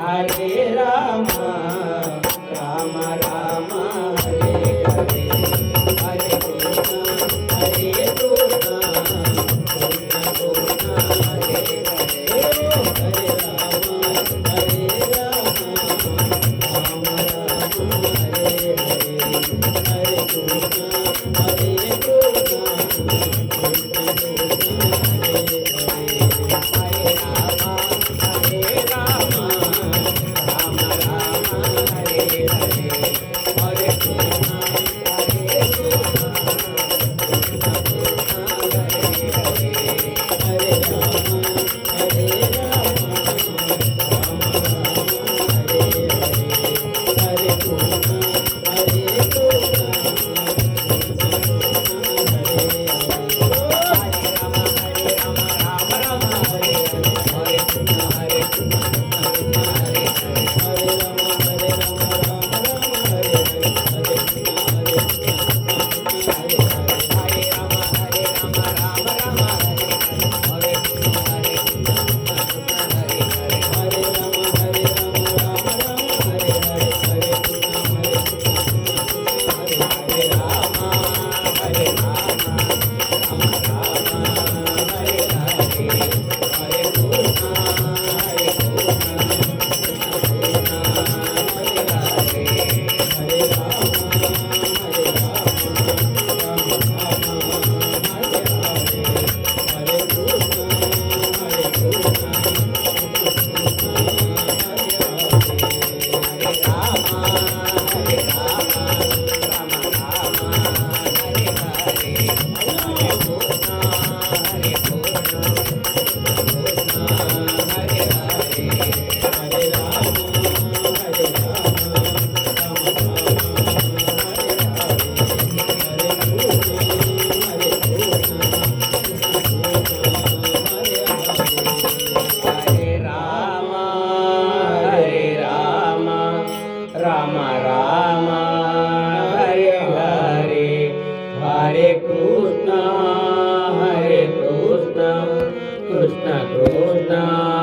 Hare Ram Ram Ram Hare Hare Hare Krishna Hare Krishna Krishna Krishna Hare Hare Hare Ram Ram Ram Hare Hare Hare Krishna Hare Krishna Krishna Krishna Hare Hare Hare Ram Ram Ram Hare Hare Hare Krishna Hare Krishna Krishna Krishna Hare Hare Hare Ram Ram Ram Hare Hare Hare Krishna Hare Krishna Krishna Krishna Hare Hare Ram Ram Hare Hare Hare Krishna Hare Krishna Krishna Hare Hare Hare Ram Ram Hare Hare Hare Krishna Hare Krishna Krishna Hare Hare Hare Ram Ram Hare Hare Hare Krishna Hare Krishna Krishna Hare Hare Hare Ram Ram Hare Hare Hare Krishna Hare Krishna Krishna Hare Hare Ram Hare Ram Ram Ram Hare Hare Hare Krishna Hare Krishna Krishna Krishna Hare Hare Hare Ram Ram Ram Hare Hare Hare Krishna Hare Krishna Krishna Krishna Hare Hare Hare Ram Ram Ram Hare Hare Hare Krishna Hare Krishna Krishna Krishna Hare Hare Hare Ram Ram Hare Hare Hare Krishna Krishna Krishna Hare Hare Hare Ram Ram Ram Hare Hare Hare Krishna Krishna Krishna